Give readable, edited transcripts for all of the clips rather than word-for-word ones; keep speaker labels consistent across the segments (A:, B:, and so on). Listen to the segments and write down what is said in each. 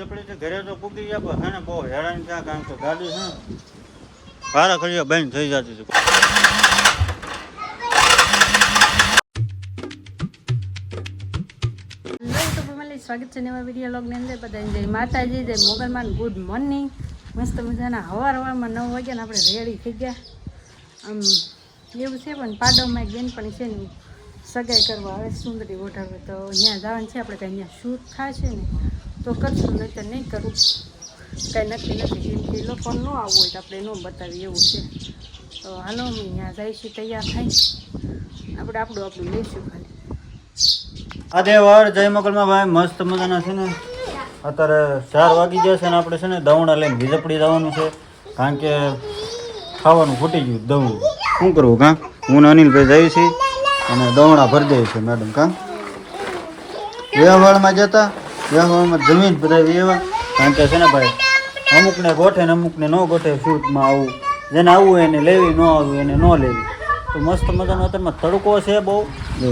A: આપણે ઘરે તો પૂકી ગયા પણ હે ને બહુ હેરાન થયા કારણ કે ગાડી છે ને ભાડા ખરીએ બંધ થઈ જતી હતી.
B: સ્વાગત છે નવા વિડીયો લોગની અંદર. બધાને જય માતાજી, જય મોગલમાં, ગુડ મોર્નિંગ. મસ્ત મજાના હવારમાં 9 વાગ્યાને આપણે રેડી થઈ ગયા. આમ એવું છે પણ પાડોમાં એક બેનપણી છે ને સગાઈ કરવા આવે સુંદરી ઓઢાવે તો ત્યાં જવાનું છે. આપણે કાંઈ અહીંયા શૂટ થશે ને તો કરશું, નહીં તો નહીં કરું, કાંઈ નક્કી નથી. કેમ કે લોકો ન આવવું હોય તો આપણે ન બતાવીએ એવું છે. તો હાલો અમે ત્યાં જઈશું, તૈયાર થાય આપણે આપણું લઈશું ખાલી.
A: આદેવાર જય મોગલમાં ભાઈ મસ્ત મજાના છે ને અત્યારે 4 વાગી ગયા છે ને આપણે છે ને દવણા લઈને વીજપડી જવાનું છે કારણ કે ખાવાનું ફૂટી ગયું દવણું. શું કરવું કાં હું ને અનિલભાઈ જઈએ છીએ અને દવણા ભરી દઈએ છીએ મેડમ. કાં વ્યવહારમાં જતા વ્યવહારમાં જમીન બધા એવા કારણ કે છે ને ભાઈ અમુકને ગોઠે ને અમુકને ન ગોઠે શૂટમાં આવું. જેને આવવું હોય એને લેવી, ન આવવું એને ન લેવી. તો મસ્ત મજાનો અત્યારમાં તડકો છે બહુ, જો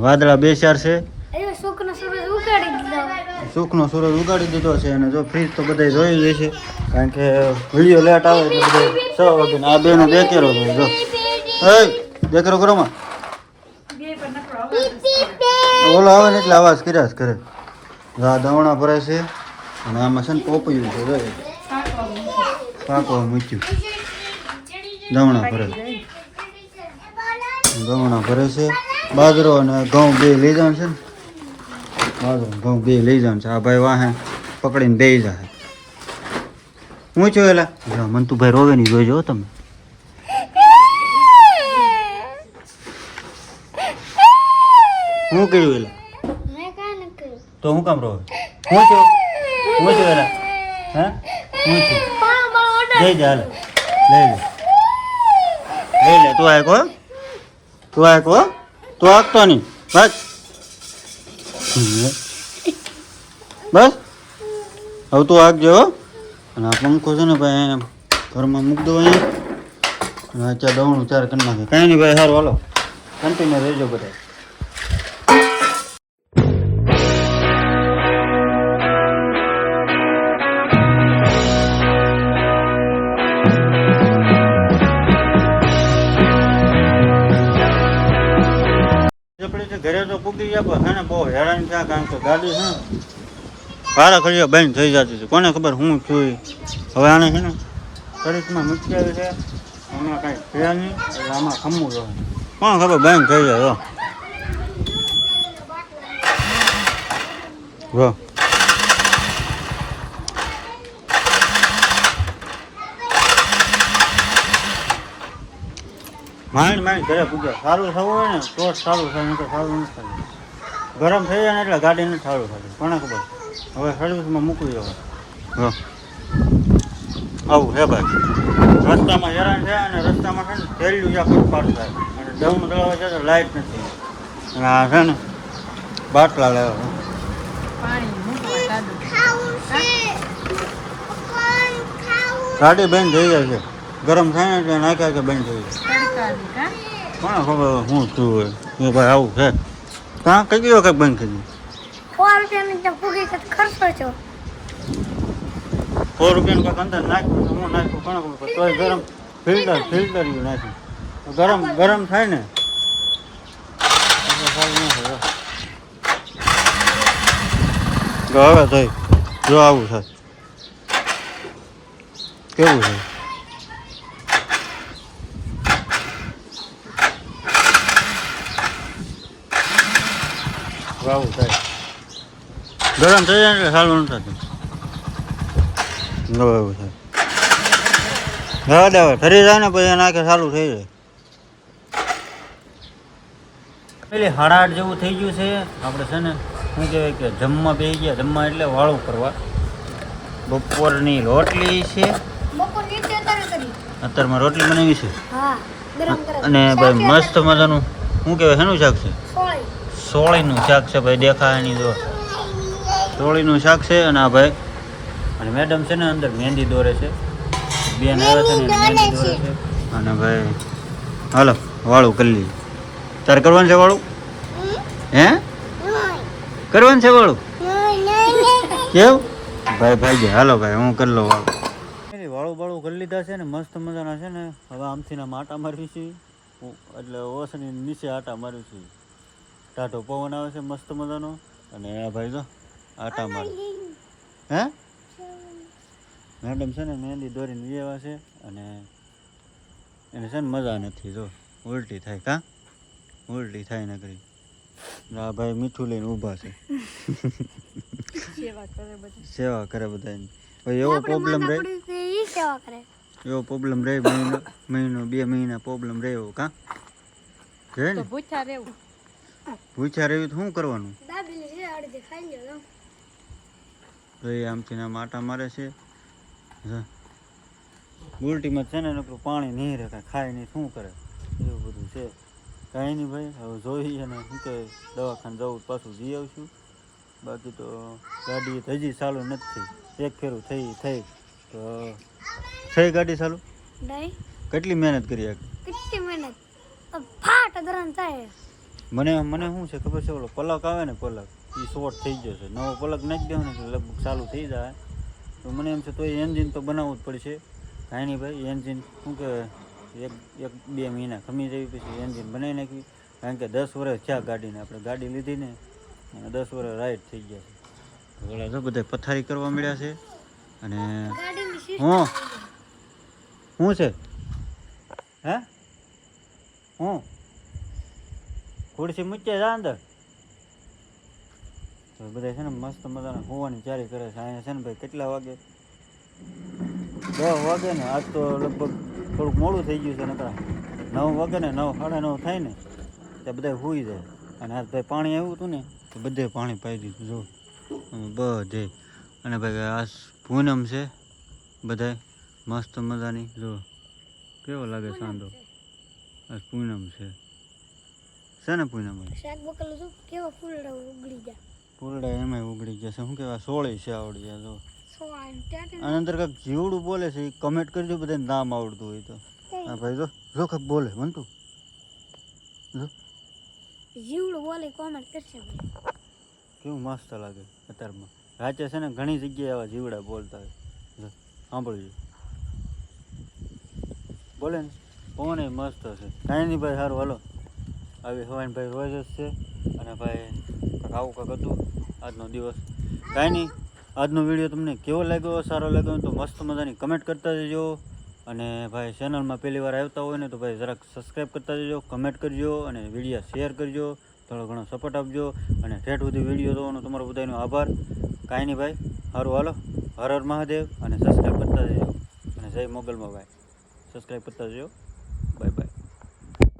A: વાદળા 2-4 છે. સુખનો સૂરજ ઉગાડી દીધો છે અને જો ફ્રીજ તો બધા જોઈ લે છે કારણ કે વિડીયો લેટ આવે એટલે બધા 6 વાગે. આ બેનો દેકેરો છે, જો દેકેરો કરો માં ઓલો આવે ને એટલે અવાજ કર્યા જ કરે. આ દવણા ભરાય છે અને આમાં છે ને પોપયું છે, જો પાકવા મૂક્યું. દવણા ભરે છે. બાજરો અને ઘઉં બે લઈ જવાનું છે ને, બાજરો ઘઉં બે લઈ જવાનું છે. આ ભાઈ વાહે પકડીને બે જાય. હું છું એલા મંતુભાઈ રોવે નહીં, જોઈજો તમે. હું કર્યું એલા તો હું કામ રોવે? હું છું એલા હે હું છું જઈ જા હાલ લઈ લે તું આ કો તું આગતો નહીં બસ હવે તું આગજો. અને આ પંખો છે ને ભાઈ ઘરમાં મૂકી દો અહીંયા અને અત્યારે દવણું ચાર કરી નાખે. કાંઈ નહીં ભાઈ, સારું હાલો કન્ટિન્યુ રહેજો બધા. ઘરે તો પૂકી ગયા પણ હે ને બહુ હેરાન થયા કારણ કે ગાડી છે ને ભાડા ખરીએ બંધ થઈ જતી હતી. કોને ખબર હું છું. હવે આને છે ને સર્વિસમાં મૂકી આવી છે, આમાં કાંઈ છે નહીં એટલે આમાં ખમવું જોઈએ. કોને ખબર બંધ થઈ જાય. જો માંડ ઘરે પૂગ્યા. સારું થવું હોય ને તો જ સારું થાય, નહીં તો સારું નથી થાય. ગરમ થઈ જાય ને એટલે ગાડી નથી સારું થાય. કોને ખબર. હવે સર્વિસમાં મૂકવી હવે આવું હે ભાઈ. રસ્તામાં હેરાન છે અને રસ્તામાં છે ને થેલ્યું જ્યાં ફૂટપાથ થાય અને દવનું દળવા છે તો લાઇટ નથી અને આ છે ને બાટલા લેવા ગાડી બંધ થઈ જાય છે. ગરમ થાય ને એટલે નાખ્યા કે બંધ થઈ જાય. કોને ખબર શું થયું હોય એ ભાઈ. આવું છે કાં કઈ વખત બંધ થઈ ગયું. 100 રૂપિયાનું કાંઈક અંદર નાખ્યું હું નાખ્યું કોને ખબર. તોય ગરમ ફિલ્ટર નાખ્યું. ગરમ થાય ને હવે થઈ જો આવું થાય કેવું છે. આવું થાય ગરમ થઈ જાય એટલે સારું નથી થતું. એવું થાય હવે ફરી જાય ને પછી નાખે સારું થઈ જાય. પેલી 8:30 જેવું થઈ ગયું છે. આપણે છે ને શું કહેવાય કે જમવા બેસી ગયા. જમવા એટલે વાળું કરવા. બપોરની રોટલી છે, અત્યારમાં રોટલી બનાવી છે અને ભાઈ મસ્ત મજાનું શું કહેવાય શેનું શાક છે? સોળીનું શાક છે ભાઈ. દેખાય નહીં જો સોળીનું શાક છે. અને આ ભાઈ અને મેડમ છે ને અંદર મહેંદી દોરે છે. બેન આવે છે ને મહેંદી દોરે છે. અને ભાઈ હાલો વાળું કરી લઈએ. તારે કરવાનું છે વાળું? હે કરવાનું છે વાળું? કેમ ભાઈ ભાઈ હાલો ભાઈ હું કરી લઉં વાળું બાળું કરી લીધા છે ને મસ્ત મજાના છે ને હવે આમથી ના આટા મારવી છે એટલે ઓસની નીચે આટા મારવી છે ટાઢો પવન આવે છે મસ્ત મજાનો અને આ ભાઈ જો આટા મારે હે મેડમ છે ને મહેંદી દોરીને વ્યવા છે અને એને છે ને મજા નથી જો ઉલટી થાય કા ઉલટી થાય ને કરી આ ભાઈ મીઠું લઈને ઊભા છે સેવા કરે બધાની ભાઈ એવો પ્રોબ્લેમ રહે એવો પ્રોબ્લેમ રહે મહિનો 2 મહિના પ્રોબ્લેમ રહ્યો કા છે ને ભૂખ્યા રહેવું તો શું કરવાનું ભાઈ આમથી ના માટા મારે છે ઉલટીમાં છે ને નકરું પાણી નહીં રહે કાંઈ ખાય નહીં શું કરે એવું બધું છે કાંઈ નહીં ભાઈ હવે જોઈએ ને શું કે દવાખાને જવું પાછું જઈ આવશું બાકી તો ગાડી હજી ચાલુ નથી એક ફેરું થઈ તો થઈ ગાડી ચાલુ કેટલી મહેનત કરી મને શું છે ખબર છે ઓલો પલક આવે ને પલક એ શોર્ટ થઈ જશે નવો પલક નાખી દેવો ને લગભગ ચાલુ થઈ જાય તો મને એમ છે તો એ એન્જિન તો બનાવવું જ પડશે કાંઈ નહીં ભાઈ એન્જિન શું કે 1-2 મહિના ખમી જવી પછી એન્જિન બનાવી નાખવી કારણ કે 10 વર્ષ થયા ગાડીને આપણે ગાડી લીધી ને અને 10 વર્ષ રાઈડ થઈ ગયા છે ઓલા તો બધા પથારી કરવા મળ્યા છે અને શું છે હે ખુરશી મૂક્યા જા અંદર તો બધા છે ને મસ્ત મજાના હોવાની તૈયારી કરે છે અહીંયા છે ને ભાઈ કેટલા વાગે 10 વાગે ને આજ તો લગભગ થોડુંક મોડું થઈ ગયું છે નકરા 9 વાગે ને 9 સાડા 9 થાય ને ત્યાં બધા સૂઈ જાય અને આજ ભાઈ પાણી આવ્યું હતું ને તો બધે પાણી પાઈ દીધું જો બધે અને ભાઈ આ પૂનમ છે બધાય મસ્ત મજાની જો કેવો લાગે સાંધો આ પૂનમ છે ને પૂનમ ફૂલડા એમાં ઉગડી ગયા છે શું કહેવાય સોળી છે આવડી ગયા જો આની અંદર કાંઈક જીવડું બોલે છે એ કમેન્ટ કરજો બધાને નામ આવડતું હોય તો હા ભાઈ જો કાંઈક બોલે બનતું જો
B: જીવડું બોલે કોમેન્ટ કરશે
A: કેવું મસ્ત લાગે અત્યારમાં રાતે છે ને ઘણી જગ્યાએ આવા જીવડા બોલતા હોય સાંભળજો બોલે ને પવન એ મસ્ત હશે કાંઈ નહીં ભાઈ સારું હાલો આવી હવાને ભાઈ રોજ જ છે અને ભાઈ આવું કાંક હતું આજનો દિવસ કાંઈ નહીં આજનો વિડીયો તમને કેવો લાગ્યો સારો લાગ્યો તો મસ્ત મજાની કમેન્ટ કરતા જજો અને ભાઈ ચેનલમાં પહેલી વાર આવતા હોય ને તો ભાઈ જરાક સબસ્ક્રાઈબ કરતા જજો કમેન્ટ કરજો અને વિડીયો શેર કરજો થોડો ઘણો સપોર્ટ આપજો અને ઠેઠ સુધી વિડીયો જોવાનો તમારો બધાનો આભાર કાંઈ નહીં ભાઈ સારું હાલો હર હર મહાદેવ અને સબસ્ક્રાઈબ કરતા જજો અને જય મોગલમાં ભાઈ સબસ્ક્રાઈબ કરતા જજો બાય બાય